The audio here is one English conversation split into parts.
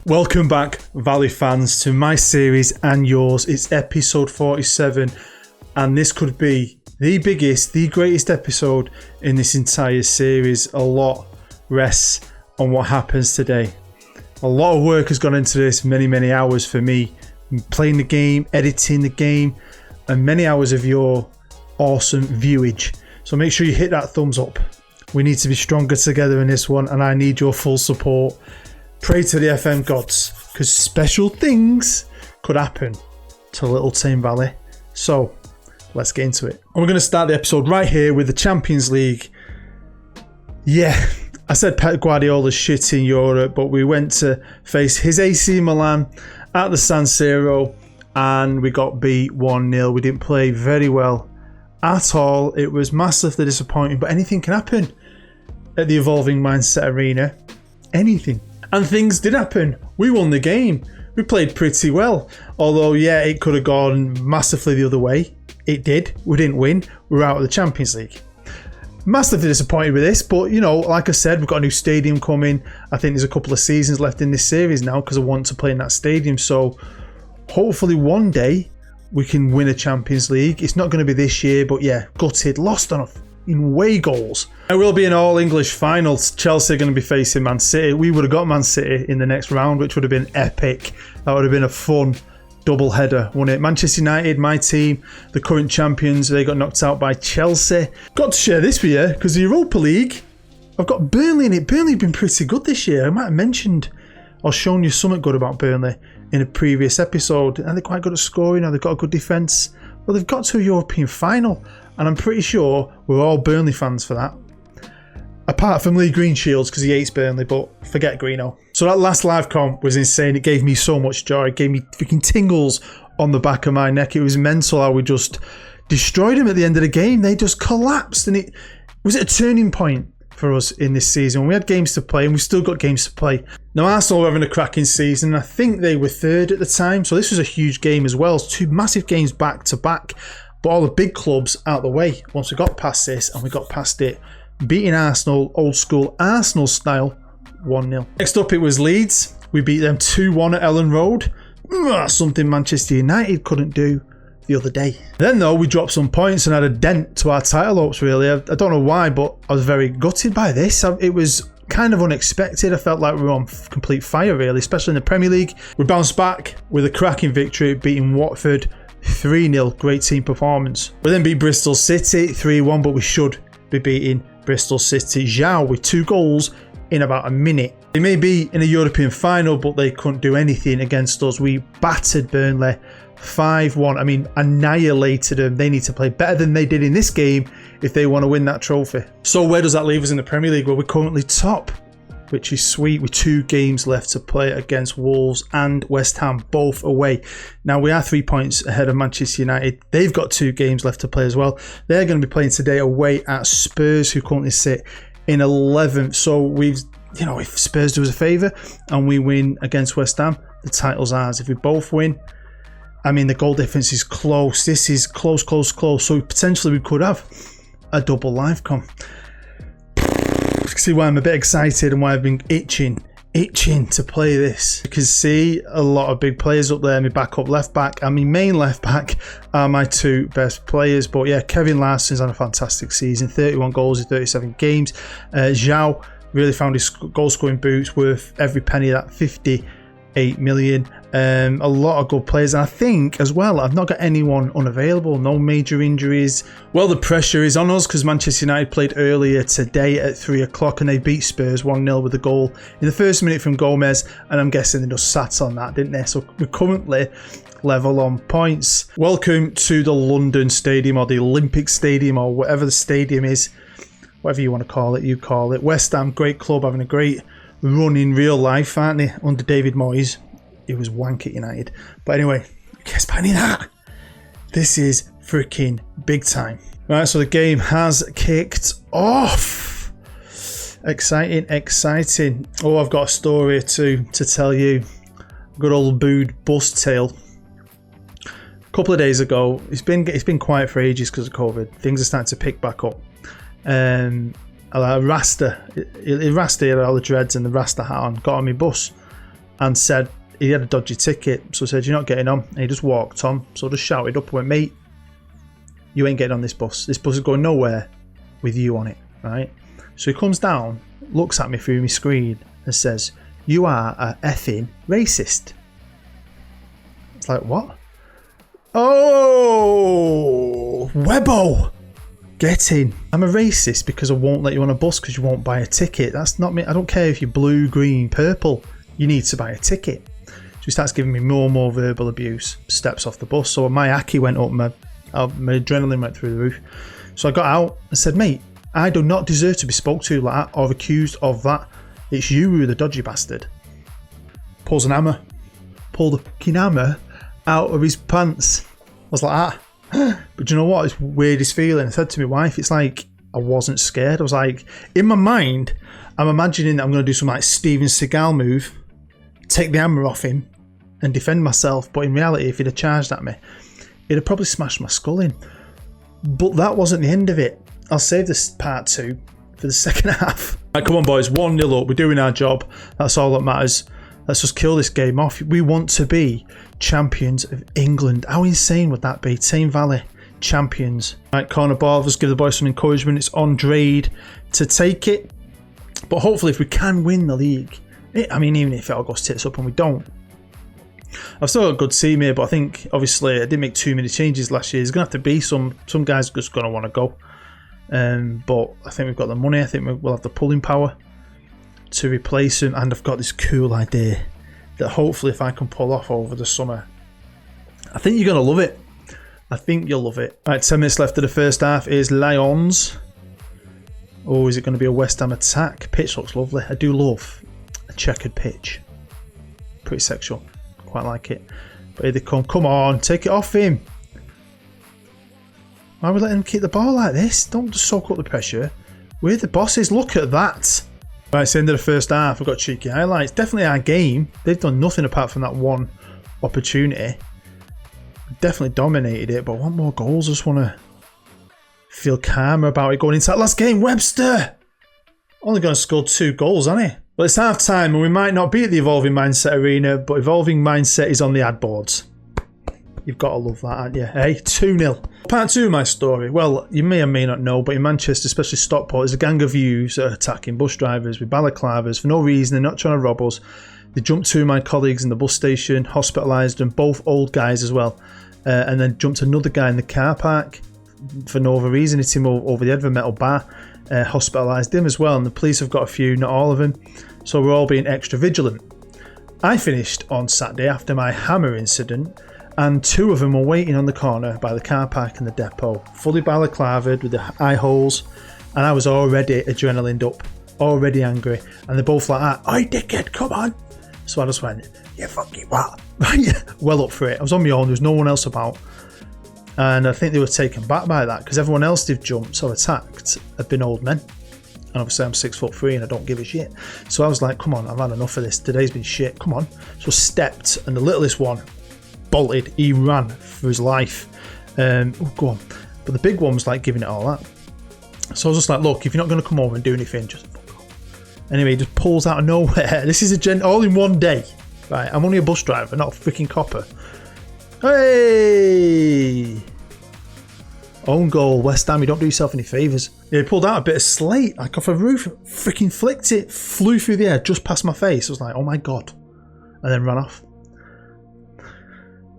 Welcome back, Valley fans, to my series and yours. It's episode 47, and this could be the biggest, the greatest episode in this entire series. A lot rests on what happens today. A lot of work has gone into this, many hours for me, playing the game, editing the game, and many hours of your awesome viewage. So make sure you hit that thumbs up. We need to be stronger together in this one, and I need your full support. Pray to the FM gods, because special things could happen to little Tame Valley. So let's get into it. And we're going to start the episode right here with the Champions League. Yeah, I said Pep Guardiola's shit in Europe, but we went to face his AC Milan at the San Siro, and we got beat 1-0. We didn't play very well at all. It was massively disappointing, but anything can happen at the Evolving Mindset Arena. Anything. And things did happen. We won the game. We played pretty well. Although, yeah, it could have gone massively the other way. It did. We didn't win. We're out of the Champions League. Massively disappointed with this, but, you know, like I said, we've got a new stadium coming. I think there's a couple of seasons left in this series now because I want to play in that stadium. So, hopefully one day we can win a Champions League. It's not going to be this year, but yeah, gutted. Lost on in away goals. It will be an all-English final. Chelsea are going to be facing Man City. We would have got Man City in the next round, which would have been epic. That would have been a fun double header, wouldn't it? Manchester United, my team, the current champions, they got knocked out by Chelsea. Got to share this with you, because the Europa League, I've got Burnley in it. Burnley have been pretty good this year. I might have mentioned or shown you something good about Burnley in a previous episode. And they're quite good at scoring, and they've got a good defence. Well, they've got to a European final. And I'm pretty sure we're all Burnley fans for that. Apart from Lee Greenshields, because he hates Burnley, but forget Greeno. So that last live comp was insane. It gave me so much joy. It gave me freaking tingles on the back of my neck. It was mental how we just destroyed them at the end of the game. They just collapsed. And it was a turning point for us in this season. We had games to play, and we've still got games to play. Now, Arsenal were having a cracking season. I think they were third at the time. So this was a huge game as well. Two massive games back to back. But all the big clubs out the way once we got past this, and we got past it, beating Arsenal, old school Arsenal style, 1-0. Next up it was Leeds. We beat them 2-1 at Ellen Road. Something Manchester United couldn't do the other day. Then though, we dropped some points and had a dent to our title hopes really. I don't know why, but I was very gutted by this. It was kind of unexpected. I felt like we were on complete fire really, especially in the Premier League. We bounced back with a cracking victory, beating Watford 3-0, great team performance. We then beat Bristol City 3-1, but we should be beating Bristol City. Zhao with 2 goals in about a minute. They may be in a European final, but they couldn't do anything against us. We battered Burnley 5-1. I mean, annihilated them. They need to play better than they did in this game if they want to win that trophy. So where does that leave us in the Premier League? Well, we're currently top, which is sweet, with 2 games left to play against Wolves and West Ham, both away. Now, we are 3 points ahead of Manchester United. They've got 2 games left to play as well. They're going to be playing today away at Spurs, who currently sit in 11th. So we've, you know, if Spurs do us a favour and we win against West Ham, the title's ours. If we both win, I mean, the goal difference is close. This is close. So potentially we could have a double live comp. See why I'm a bit excited and why I've been itching to play this. You can see a lot of big players up there. My backup left back and my main left back are my 2 best players. But yeah, Kevin Larsson's had a fantastic season, 31 goals in 37 games. Zhao really found his goal scoring boots worth every penny of that, 58 million. A lot of good players, and I think as well I've not got anyone unavailable, no major injuries. Well, the pressure is on us because Manchester United played earlier today at 3 o'clock and they beat Spurs 1-0 with a goal in the first minute from Gomez, and I'm guessing they just sat on that, didn't they? So we're currently level on points. Welcome to the London Stadium, or the Olympic Stadium, or whatever the stadium is, whatever you want to call it, you call it. West Ham, great club, having a great run in real life, aren't they, under David Moyes. It was wank at United. But anyway, guess better than that. This is freaking big time. Right, so the game has kicked off. Exciting. Oh, I've got a story to tell you. Good old booed bus tale. A couple of days ago, it's been quiet for ages because of COVID. Things are starting to pick back up. Rasta had all the dreads and the Rasta hat on, got on my bus. and said he had a dodgy ticket. So I said, "You're not getting on." And he just walked on. So I just shouted up and went, "Mate, you ain't getting on this bus. This bus is going nowhere with you on it, right?" So he comes down, looks at me through my screen and says, "You are a effing racist." It's like, what? Oh, Webbo, get in. I'm a racist because I won't let you on a bus because you won't buy a ticket. That's not me. I don't care if you're blue, green, purple. You need to buy a ticket. So he starts giving me more and more verbal abuse. Steps off the bus. So my Aki went up, my adrenaline went through the roof. So I got out and said, "Mate, I do not deserve to be spoke to like that or accused of that. It's you who are the dodgy bastard." Pulls an hammer. Pulled a fucking hammer out of his pants. I was like, But do you know what? It's the weirdest feeling. I said to my wife, it's like I wasn't scared. I was like, in my mind, I'm imagining that I'm going to do some like Steven Seagal move, take the hammer off him and defend myself. But in reality, if he'd have charged at me, it'd have probably smashed my skull in. But that wasn't the end of it. I'll save this part 2 for the second half. Right, come on boys, 1-0 up. We're doing our job. That's all that matters. Let's just kill this game off. We want to be champions of England. How insane would that be? Tame Valley champions. Right, corner ball. Just give the boys some encouragement. It's on Drade to take it. But hopefully if we can win the league, I mean, even if it all goes tits up and we don't, I've still got a good team here, but I think obviously I didn't make too many changes last year. There's going to have to be some guys just going to want to go. But I think we've got the money. I think we'll have the pulling power to replace him, and I've got this cool idea that hopefully if I can pull off over the summer, I think you're going to love it. I think you'll love it. Right, 10 minutes left of the first half. Is Lions. Oh, is it going to be a West Ham attack? Pitch looks lovely. I do love a checkered pitch. Pretty sexual. Quite like it. But here they come. Come on, take it off him. Why are we letting him kick the ball like this? Don't just soak up the pressure. We're the bosses. Look at that. Right, it's the end of the first half. We've got cheeky highlights. Definitely our game. They've done nothing apart from that one opportunity. Definitely dominated it, but I want more goals. I just want to feel calmer about it going into that last game. Webster! Only going to score 2 goals, hasn't he? Well, it's half time and we might not be at the Evolving Mindset arena, but Evolving Mindset is on the ad boards. You've got to love that, haven't you? Hey, 2-0. Part 2 of my story. Well, you may or may not know, but in Manchester, especially Stockport, there's a gang of youths that are attacking bus drivers with balaclavas for no reason. They're not trying to rob us. They jumped 2 of my colleagues in the bus station, hospitalised them, both old guys as well. And then jumped another guy in the car park for no other reason. Hit him over the head of a metal bar. Hospitalised him as well. And the police have got a few, not all of them. So we're all being extra vigilant. I finished on Saturday after my hammer incident, and 2 of them were waiting on the corner by the car park in the depot, fully balaclavaed with the eye holes, and I was already adrenalined up, already angry, and they're both like that. "Oi, dickhead, come on!" So I just went, "You fucking what?" Well up for it. I was on my own, there was no one else about, and I think they were taken back by that because everyone else they've jumped or attacked have been old men, and obviously I'm 6'3" and I don't give a shit. So I was like, "Come on, I've had enough of this. Today's been shit. Come on!" So stepped, and the littlest one bolted. He ran for his life. Oh, go on. But the big one was like giving it all up. So I was just like, "Look, if you're not going to come over and do anything, just fuck off." Anyway, he just pulls out of nowhere. This is all in one day. Right, I'm only a bus driver, not a freaking copper. Hey! Own goal, West Ham. You don't do yourself any favours. Yeah, he pulled out a bit of slate, like off a roof, freaking flicked it, flew through the air just past my face. I was like, oh my god. And then ran off.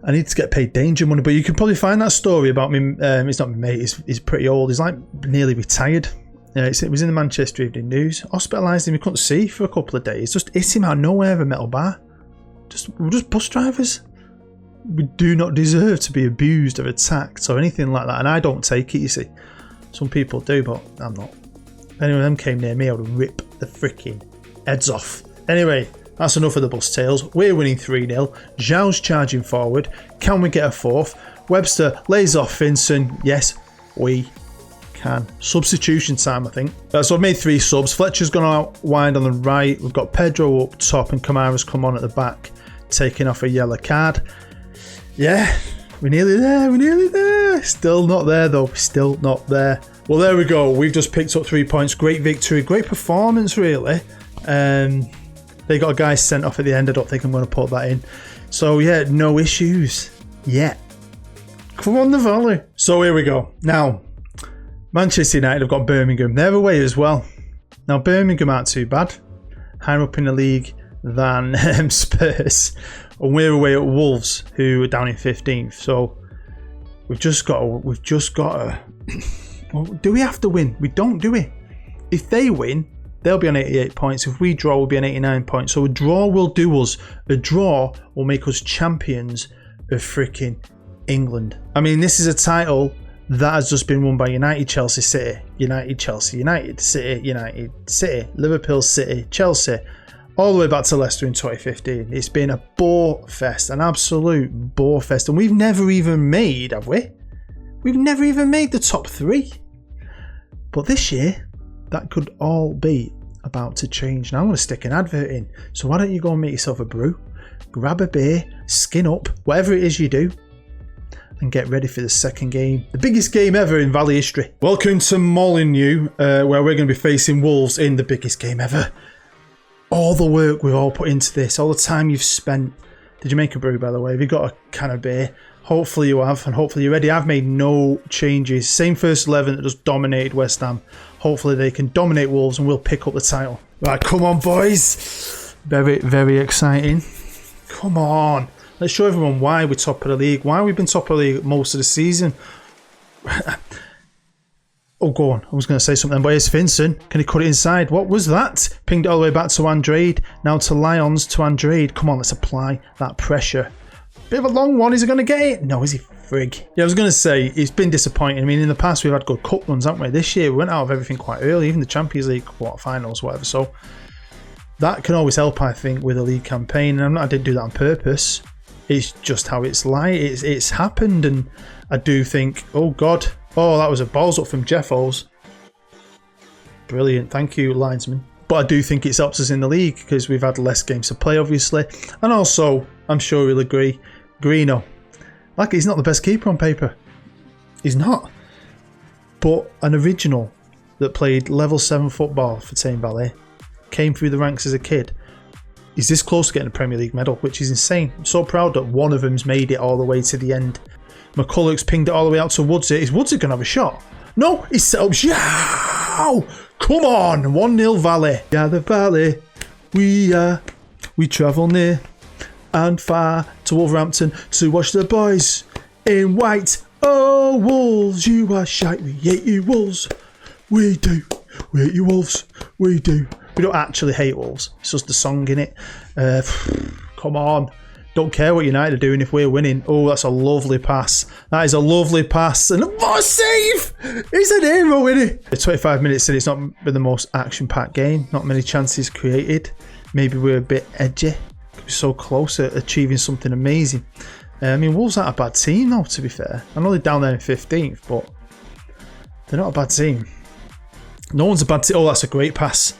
I need to get paid danger money, but you can probably find that story about me. He's not my mate, he's pretty old. He's like nearly retired. It was in the Manchester Evening News. Hospitalised him, he couldn't see for a couple of days. Just hit him out of nowhere with a metal bar. We're just bus drivers. We do not deserve to be abused or attacked or anything like that. And I don't take it, you see. Some people do, but I'm not. If any of them came near me, I would rip the freaking heads off. Anyway, that's enough of the bus tales. We're winning 3-0. Zhao's charging forward. Can we get a fourth? Webster lays off Finson. Yes, we can. Substitution time, I think. So I've made 3 subs. Fletcher's gone out wide on the right. We've got Pedro up top and Kamara's come on at the back, taking off a yellow card. Yeah, we're nearly there. We're nearly there. Still not there, though. Still not there. Well, there we go. We've just picked up 3 points. Great victory. Great performance, really. They got a guy sent off at the end. I don't think I'm going to put that in. So yeah, no issues yet. Come on, the Valley. So here we go. Now, Manchester United have got Birmingham. They're away as well. Now, Birmingham aren't too bad. Higher up in the league than Spurs. And we're away at Wolves, who are down in 15th. So we've just got to well, do we have to win? We don't, do we? If they win, they'll be on 88 points. If we draw, we'll be on 89 points. So a draw will do us. A draw will make us champions of freaking England. I mean, this is a title that has just been won by United, Chelsea, City, United, Chelsea, United, City, United, City, Liverpool, City, Chelsea, all the way back to Leicester in 2015. It's been a bore fest, an absolute bore fest. And we've never even made, have we? We've never even made the top 3. But this year, that could all be about to change. Now I'm going to stick an advert in. So why don't you go and make yourself a brew, grab a beer, skin up, whatever it is you do, and get ready for the second game. The biggest game ever in Valley history. Welcome to Molineux, where we're going to be facing Wolves in the biggest game ever. All the work we've all put into this, all the time you've spent. Did you make a brew, by the way? Have you got a can of beer? Hopefully you have, and hopefully you're ready. I've made no changes. Same first 11 that just dominated West Ham. Hopefully they can dominate Wolves and we'll pick up the title. Right, come on, boys. Very, very exciting. Come on. Let's show everyone why we're top of the league. Why we've been top of the league most of the season. Oh, go on. I was going to say something, but here's Vincent. Can he cut it inside? What was that? Pinged it all the way back to Andrade. Now to Lyons, to Andrade. Come on, let's apply that pressure. Bit of a long one. Is he going to get it? No, is he? Frig. Yeah, I was going to say, it's been disappointing. I mean, in the past, we've had good cup runs, haven't we? This year, we went out of everything quite early, even the Champions League quarterfinals, whatever. So that can always help, I think, with a league campaign. And I didn't do that on purpose. It's just how it's like. It's happened. And I do think, oh, God. Oh, that was a balls up from Jeffos. Brilliant. Thank you, linesman. But I do think it's helped us in the league because we've had less games to play, obviously. And also, I'm sure you'll agree, Greeno. Like, he's not the best keeper on paper. He's not. But an original that played level 7 football for Tame Valley, came through the ranks as a kid, is this close to getting a Premier League medal, which is insane. I'm so proud that one of them's made it all the way to the end. McCulloch's pinged it all the way out to Woodsy. Is Woodsy going to have a shot? No, he's set up. Yow! Come on, 1-0 Valley. Yeah, the Valley. We travel near and far to Wolverhampton to watch the boys in white. Oh, Wolves, you are shite. We hate you, Wolves. We do. We hate you, Wolves. We do. We don't actually hate Wolves. It's just the song, innit? Come on. Don't care what United are doing if we're winning. Oh, that's a lovely pass. That is a lovely pass. And what a save! He's an hero, isn't he? 25 minutes in, it's not been the most action-packed game. Not many chances created. Maybe we're a bit edgy. We're so close at achieving something amazing. I mean, Wolves aren't a bad team, though, to be fair. I know they're down there in 15th, but they're not a bad team. No one's a bad team. Oh, that's a great pass.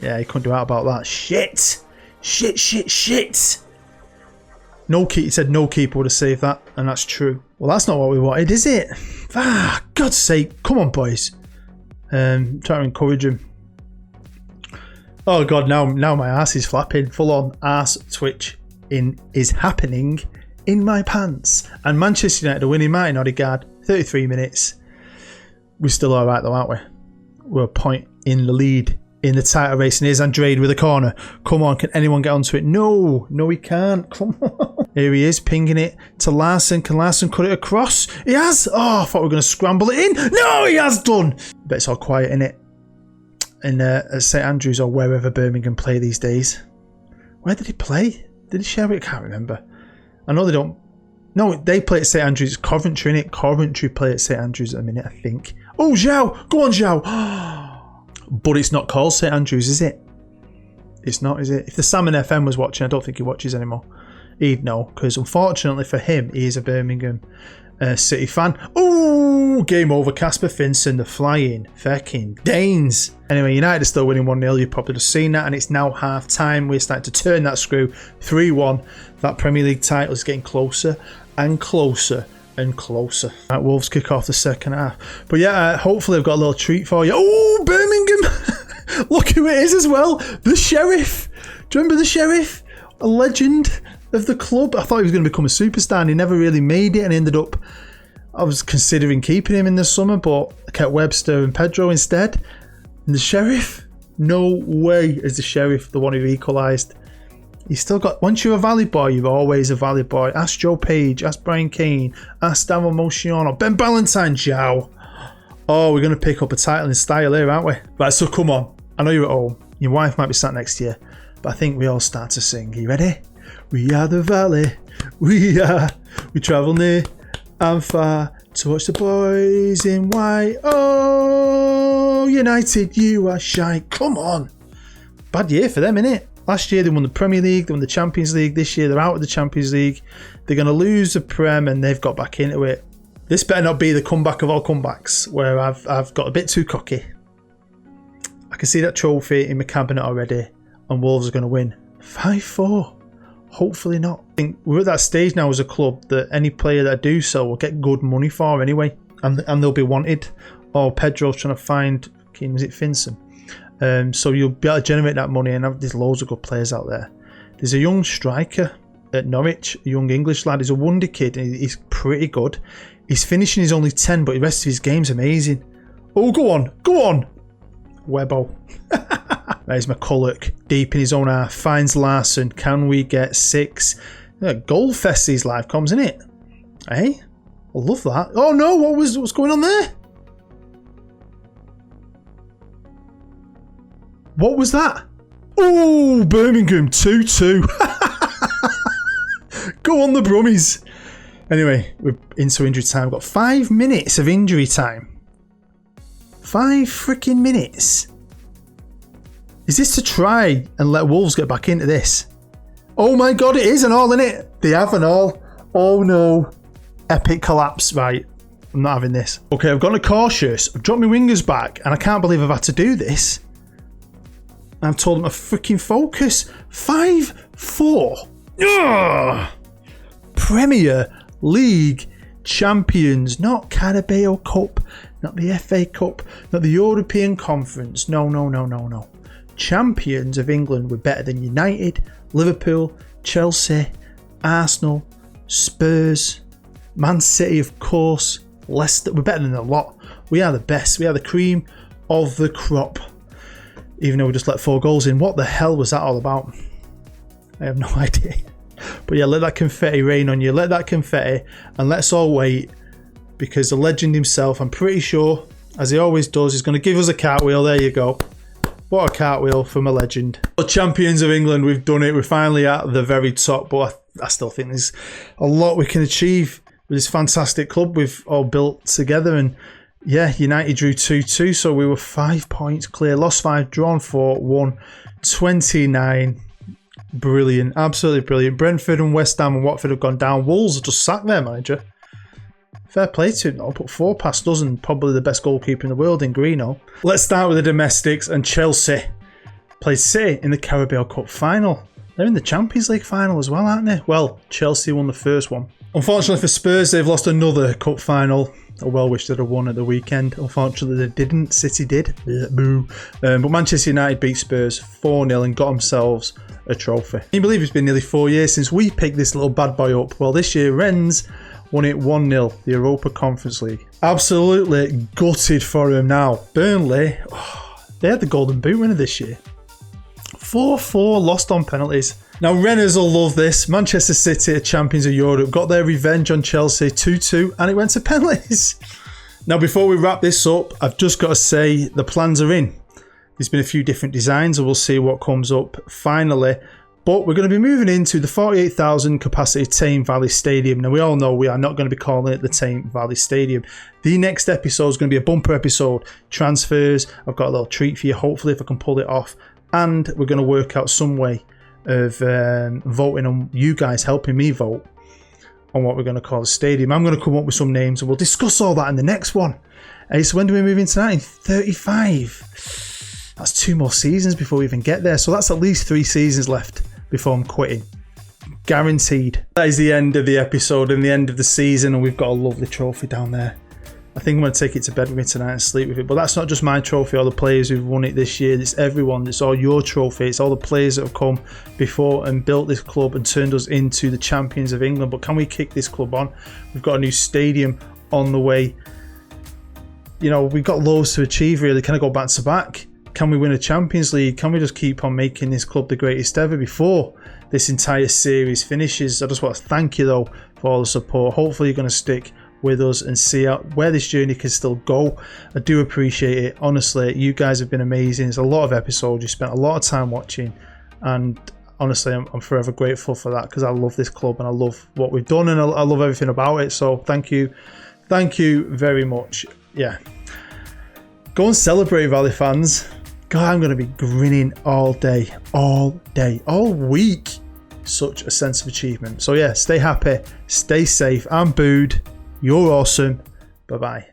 Yeah, he couldn't do out about that. Shit! Shit, shit, shit! No keeper, he said no keeper would have saved that, and that's true. Well, that's not what we wanted, is it? Ah, God's sake. Come on, boys. Trying to encourage him. Oh, God, now my ass is flapping. Full-on ass twitch is happening in my pants. And Manchester United are winning. Martin Odegaard, 33 minutes. We're still all right, though, aren't we? We're a point in the lead in the title race. And here's Andrade with a corner. Come on, can anyone get onto it? No, he can't. Come on. Here he is, pinging it to Larson. Can Larson cut it across? He has. Oh, I thought we were going to scramble it in. No, he has done. Bet it's all quiet, innit? In St Andrews or wherever Birmingham play these days. Where did he play? Did he share it? I can't remember. I know they don't. No, they play at St Andrews. Coventry, innit? Coventry play at St Andrews at the minute, I think. Oh, Zhao. Go on, Zhao. But it's not called St Andrews, is it? It's not, is it? If the Salmon FM was watching, I don't think he watches anymore. He'd know, because unfortunately for him, he is a Birmingham City fan. Oh, game over. Casper Finson, the flying fucking Danes. Anyway, United are still winning 1-0. You've probably just seen that, and it's now half time. We're starting to turn that screw. 3-1. That Premier League title is getting closer and closer and closer. Right, Wolves kick off the second half. But yeah, hopefully I've got a little treat for you. Oh, Birmingham! Look who it is as well. The Sheriff. Do you remember the Sheriff? A legend of the club. I thought he was going to become a superstar and he never really made it and ended up... I was considering keeping him in the summer, but I kept Webster and Pedro instead. And the Sheriff? No way is the Sheriff the one who equalised. He's still got... Once you're a Valley boy, you're always a Valley boy. Ask Joe Page, ask Brian Kane, ask Daryl Mociano, Ben Ballantyne, Joe. Oh, we're going to pick up a title in style here, aren't we? Right, so come on. I know you're at home. Your wife might be sat next to you. But I think we all start to sing. Are you ready? We are the Valley. We travel near and far to watch the boys in white. Oh, United, you are shy. Come on. Bad year for them, innit? Last year they won the Premier League, they won the Champions League. This year they're out of the Champions League. They're going to lose the Prem and they've got back into it. This better not be the comeback of all comebacks where I've got a bit too cocky. I can see that trophy in my cabinet already and Wolves are going to win. 5-4. Hopefully not. I think we're at that stage now as a club that any player that I do sell will get good money for anyway. And they'll be wanted. Oh, Pedro's trying to find... Was it Finson? So you'll be able to generate that money and there's loads of good players out there. There's a young striker at Norwich, a young English lad. He's a wonder kid and he's pretty good. His finishing is only 10, but the rest of his game's amazing. Oh, go on. Go on. Webbo. There's McCulloch. Deep in his own half. Finds Larson. Can we get 6? Goal fest these live comms, isn't it? Hey? I love that. Oh no, what's going on there? What was that? Oh, Birmingham 2-2. Go on the Brummies. Anyway, we're into injury time. We've got 5 minutes of injury time. 5 freaking minutes. Is this to try and let Wolves get back into this? Oh my god, it is an all, isn't it? They have an all. Oh no. Epic collapse. Right, I'm not having this. Okay, I've gone cautious. I've dropped my wingers back and I can't believe I've had to do this. I've told them to freaking focus. 5-4. Ugh. Premier League champions, not Carabao Cup, not the FA Cup, not the European Conference. No. Champions of England were better than United, Liverpool, Chelsea, Arsenal, Spurs, Man City, of course, Leicester. We're better than a lot. We are the best. We are the cream of the crop. Even though we just let 4 goals in. What the hell was that all about? I have no idea. But yeah, let that confetti rain on you. Let that confetti and let's all wait because the legend himself, I'm pretty sure, as he always does, is going to give us a cartwheel. There you go. What a cartwheel from a legend. Well, champions of England, we've done it. We're finally at the very top, but I still think there's a lot we can achieve with this fantastic club we've all built together. And yeah, United drew 2-2, so we were 5 points clear. Lost 5, drawn 4, won 29. Brilliant, absolutely brilliant. Brentford and West Ham and Watford have gone down. Wolves have just sacked their manager. Fair play to him though, put 4 past dozen, probably the best goalkeeper in the world in Greeno. Let's start with the domestics, and Chelsea played City in the Carabao Cup final. They're in the Champions League final as well, aren't they? Well, Chelsea won the first one. Unfortunately for Spurs, they've lost another cup final. I well wish they'd have won at the weekend. Unfortunately, they didn't. City did. Boo. But Manchester United beat Spurs 4-0 and got themselves a trophy. Can you believe it's been nearly 4 years since we picked this little bad boy up? Well, this year, Rennes won it 1-0, the Europa Conference League. Absolutely gutted for him now. Burnley, they had the golden boot winner this year. 4-4, lost on penalties. Now, Renners will love this. Manchester City, champions of Europe, got their revenge on Chelsea 2-2, and it went to penalties. Now, before we wrap this up, I've just got to say the plans are in. There's been a few different designs, and we'll see what comes up finally. But we're going to be moving into the 48,000 capacity Tame Valley Stadium. Now, we all know we are not going to be calling it the Tame Valley Stadium. The next episode is going to be a bumper episode. Transfers. I've got a little treat for you, hopefully, if I can pull it off. And we're going to work out some way of voting on you guys helping me vote on what we're going to call the stadium. I'm going to come up with some names and we'll discuss all that in the next one. So when do we move into that? In 35. That's 2 more seasons before we even get there. So that's at least 3 seasons left before I'm quitting. Guaranteed. That is the end of the episode and the end of the season, and we've got a lovely trophy down there. I think I'm going to take it to bed with me tonight and sleep with it. But that's not just my trophy or the players who've won it this year. It's everyone. It's all your trophy. It's all the players that have come before and built this club and turned us into the champions of England. But can we kick this club on? We've got a new stadium on the way. You know, we've got loads to achieve, really. Can I go back to back? Can we win a Champions League? Can we just keep on making this club the greatest ever before this entire series finishes? I just want to thank you, though, for all the support. Hopefully you're going to stick with us and see where this journey can still go. I do appreciate it. Honestly, you guys have been amazing. It's a lot of episodes. You spent a lot of time watching, and honestly, I'm forever grateful for that, because I love this club and I love what we've done, and I love everything about it. So thank you very much. Yeah, go and celebrate, Valley fans. God, I'm going to be grinning all day, all week. Such a sense of achievement. So yeah, stay happy, stay safe. I'm Bood. You're awesome. Bye-bye.